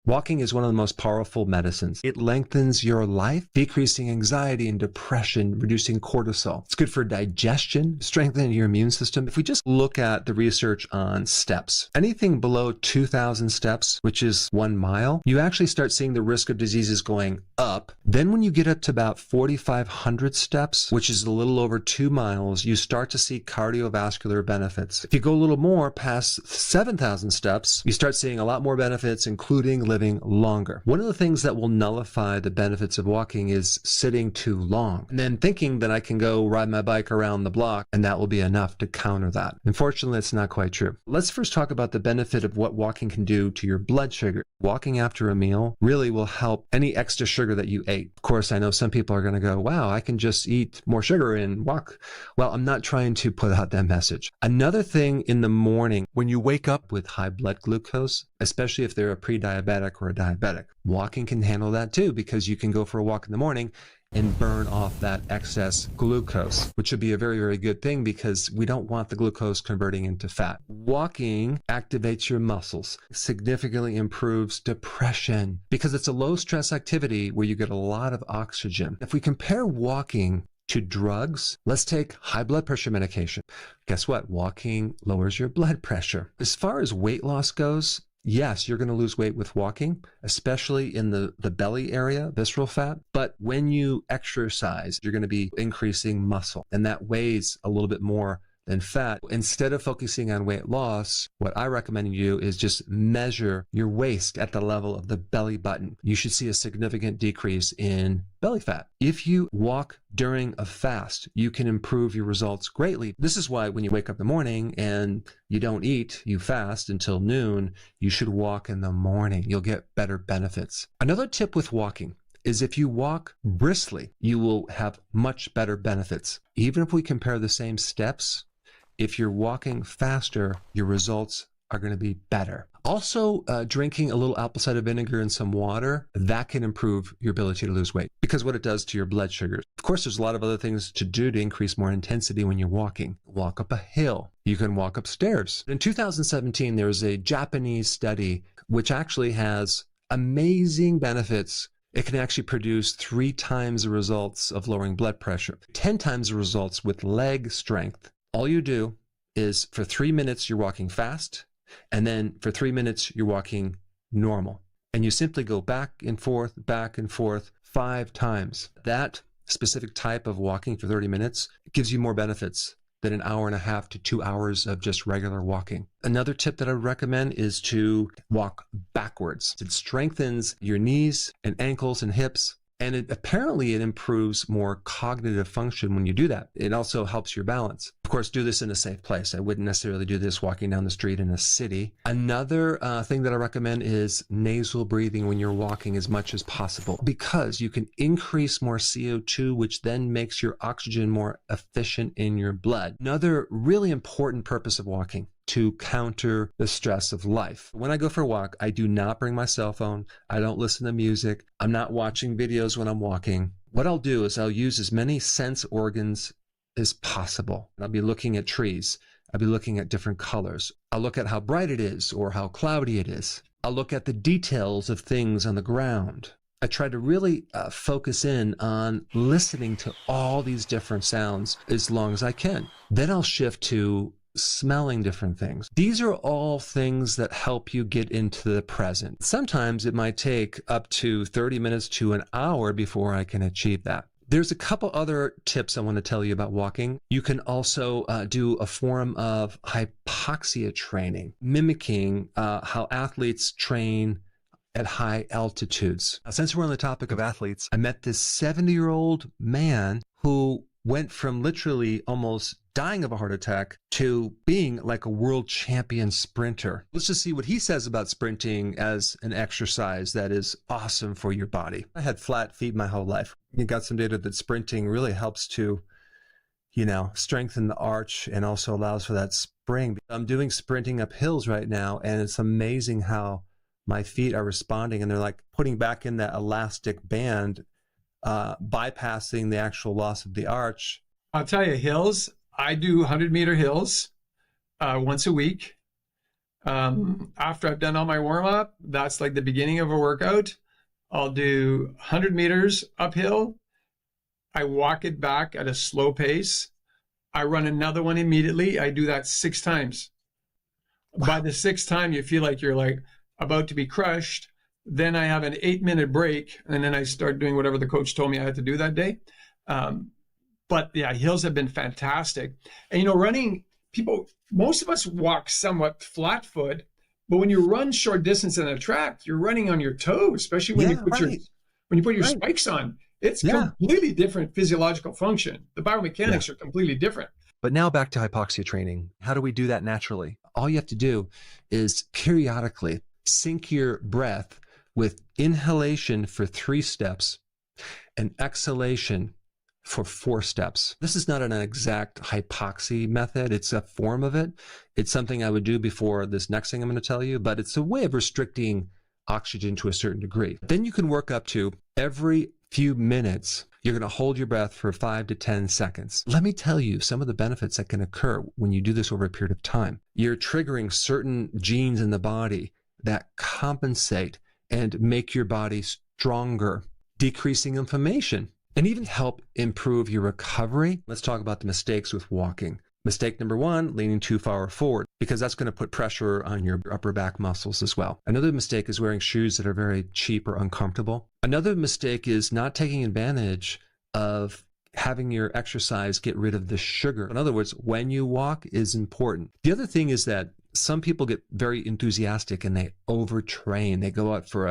Walking is one of the most powerful medicines. It lengthens your life, decreasing anxiety and depression, reducing cortisol. It's good for digestion, strengthening your immune system. If we just look at the research on steps, anything below 2,000 steps, which is 1 mile, you actually start seeing the risk of diseases going up. Then when you get up to about 4,500 steps, which is a little over 2 miles, you start to see cardiovascular benefits. If you go a little more past 7,000 steps, you start seeing a lot more benefits, including living longer. One of the things that will nullify the benefits of walking is sitting too long and then thinking that I can go ride my bike around the block and that will be enough to counter that. Unfortunately, it's not quite true. Let's first talk about the benefit of what walking can do to your blood sugar. Walking after a meal really will help any extra sugar that you ate. Of course, I know some people are going to go, wow, I can just eat more sugar and walk. Well, I'm not trying to put out that message. Another thing in the morning, when you wake up with high blood glucose, especially if they're a pre-diabetic or a diabetic, walking can handle that too, because you can go for a walk in the morning and burn off that excess glucose, which would be a very, very good thing because we don't want the glucose converting into fat. Walking activates your muscles, significantly improves depression because it's a low stress activity where you get a lot of oxygen. If we compare walking to drugs, let's take high blood pressure medication. Guess what? Walking lowers your blood pressure. As far as weight loss goes, yes, you're going to lose weight with walking, especially in the belly area, visceral fat. But when you exercise, you're going to be increasing muscle, and that weighs a little bit more than fat. Instead of focusing on weight loss, what I recommend you do is just measure your waist at the level of the belly button. You should see a significant decrease in belly fat. If you walk during a fast, you can improve your results greatly. This is why when you wake up in the morning and you don't eat, you fast until noon, you should walk in the morning. You'll get better benefits. Another tip with walking is if you walk briskly, you will have much better benefits. Even if we compare the same steps, if you're walking faster, your results are going to be better. Also, drinking a little apple cider vinegar and some water, that can improve your ability to lose weight because what it does to your blood sugars. Of course, there's a lot of other things to do to increase more intensity when you're walking. Walk up a hill. You can walk upstairs. In 2017, there was a Japanese study which actually has amazing benefits. It can actually produce 3 times the results of lowering blood pressure, 10 times the results with leg strength. All you do is for 3 minutes, you're walking fast, and then for 3 minutes, you're walking normal. And you simply go back and forth 5 times. That specific type of walking for 30 minutes gives you more benefits than an hour and a half to 2 hours of just regular walking. Another tip that I would recommend is to walk backwards. It strengthens your knees and ankles and hips. And apparently it improves more cognitive function when you do that. It also helps your balance. Of course, do this in a safe place. I wouldn't necessarily do this walking down the street in a city. Another thing that I recommend is nasal breathing when you're walking as much as possible because you can increase more CO2, which then makes your oxygen more efficient in your blood. Another really important purpose of walking to counter the stress of life. When I go for a walk, I do not bring my cell phone. I don't listen to music. I'm not watching videos when I'm walking. What I'll do is I'll use as many sense organs as possible. I'll be looking at trees. I'll be looking at different colors. I'll look at how bright it is or how cloudy it is. I'll look at the details of things on the ground. I try to really focus in on listening to all these different sounds as long as I can. Then I'll shift to smelling different things. These are all things that help you get into the present. Sometimes it might take up to 30 minutes to an hour before I can achieve that. There's a couple other tips I want to tell you about walking. You can also do a form of hypoxia training, mimicking how athletes train at high altitudes. Now, since we're on the topic of athletes, I met this 70-year-old man who went from literally almost dying of a heart attack to being like a world champion sprinter. Let's just see what he says about sprinting as an exercise that is awesome for your body. I had flat feet my whole life. You got some data that sprinting really helps to, strengthen the arch and also allows for that spring. I'm doing sprinting up hills right now, and it's amazing how my feet are responding, and they're like putting back in that elastic band, bypassing the actual loss of the arch. I'll tell you, hills, I do 100-meter hills once a week. After I've done all my warm-up, that's like the beginning of a workout. I'll do 100 meters uphill. I walk it back at a slow pace. I run another one immediately. I do that 6 times. Wow. By the 6th time, you feel like you're like about to be crushed. Then I have an 8-minute break, and then I start doing whatever the coach told me I had to do that day. But yeah, hills have been fantastic. And, you know, running, most of us walk somewhat flat foot, but when you run short distance in a track, you're running on your toes, especially when you put your spikes on. It's completely different physiological function. The biomechanics are completely different. But now back to hypoxia training. How do we do that naturally? All you have to do is periodically sync your breath with inhalation for 3 steps and exhalation for 4 steps. This is not an exact hypoxia method. It's a form of it. It's something I would do before this next thing I'm going to tell you, but it's a way of restricting oxygen to a certain degree. Then you can work up to every few minutes, you're going to hold your breath for 5 to 10 seconds. Let me tell you some of the benefits that can occur when you do this over a period of time. You're triggering certain genes in the body that compensate and make your body stronger, decreasing inflammation, and even help improve your recovery. Let's talk about the mistakes with walking. Mistake number 1, leaning too far forward, because that's going to put pressure on your upper back muscles as well. Another mistake is wearing shoes that are very cheap or uncomfortable. Another mistake is not taking advantage of having your exercise get rid of the sugar. In other words, when you walk is important. The other thing is that some people get very enthusiastic and they overtrain. They go out for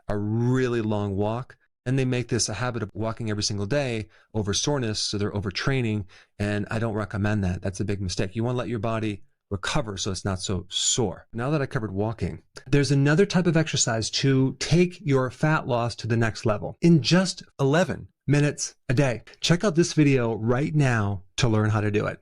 a really long walk, and they make this a habit of walking every single day over soreness, so they're overtraining, and I don't recommend that. That's a big mistake. You want to let your body recover so it's not so sore. Now that I covered walking, there's another type of exercise to take your fat loss to the next level in just 11 minutes a day. Check out this video right now to learn how to do it.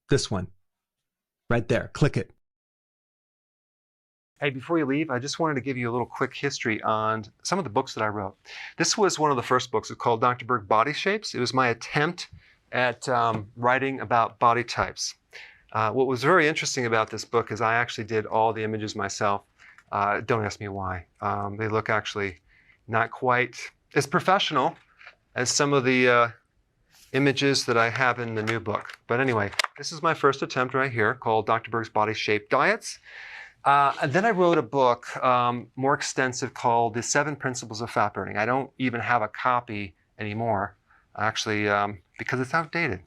This one, right there, click it. Hey, before you leave, I just wanted to give you a little quick history on some of the books that I wrote. This was one of the first books. It's called Dr. Berg Body Shapes. It was my attempt at writing about body types. What was very interesting about this book is I actually did all the images myself. Don't ask me why. They look actually not quite as professional as some of the images that I have in the new book. But anyway, this is my first attempt right here called Dr. Berg's Body Shape Diets. And then I wrote a book more extensive called The 7 Principles of Fat Burning. I don't even have a copy anymore, actually, because it's outdated.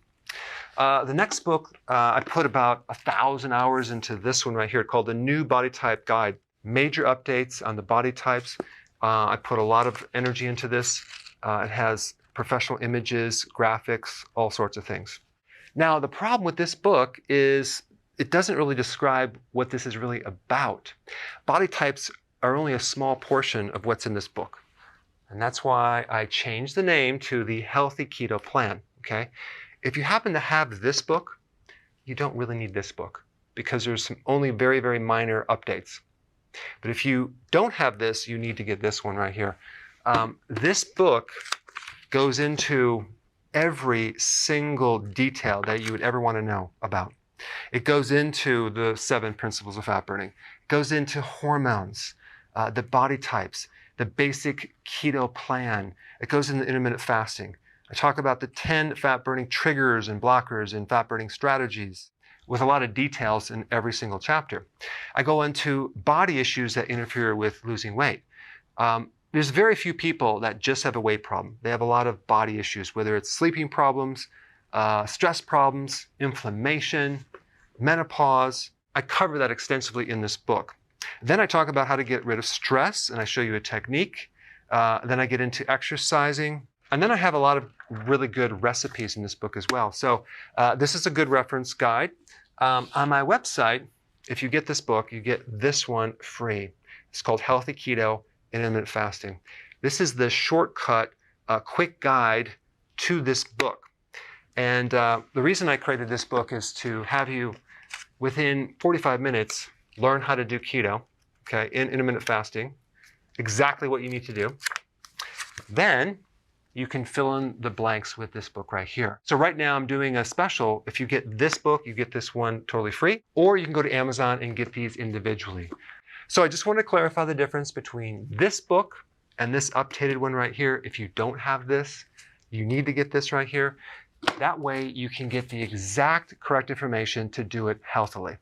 The next book, I put about 1,000 hours into this one right here called The New Body Type Guide. Major updates on the body types. I put a lot of energy into this. It has professional images, graphics, all sorts of things. Now, the problem with this book is it doesn't really describe what this is really about. Body types are only a small portion of what's in this book. And that's why I changed the name to the Healthy Keto Plan, okay? If you happen to have this book, you don't really need this book because there's only very, very minor updates. But if you don't have this, you need to get this one right here. This book goes into every single detail that you would ever want to know about. It goes into the 7 principles of fat burning. It goes into hormones, the body types, the basic keto plan. It goes into intermittent fasting. I talk about the 10 fat burning triggers and blockers and fat burning strategies with a lot of details in every single chapter. I go into body issues that interfere with losing weight. There's very few people that just have a weight problem. They have a lot of body issues, whether it's sleeping problems, stress problems, inflammation, menopause. I cover that extensively in this book. Then I talk about how to get rid of stress, and I show you a technique. Then I get into exercising. And then I have a lot of really good recipes in this book as well. So this is a good reference guide. On my website, if you get this book, you get this one free. It's called Healthy Keto and Intermittent Fasting. This is the shortcut, quick guide to this book. And the reason I created this book is to have you, within 45 minutes, learn how to do keto, okay, in intermittent fasting, exactly what you need to do. Then you can fill in the blanks with this book right here. So right now I'm doing a special. If you get this book, you get this one totally free, or you can go to Amazon and get these individually. So I just want to clarify the difference between this book and this updated one right here. If you don't have this, you need to get this right here. That way you can get the exact correct information to do it healthily.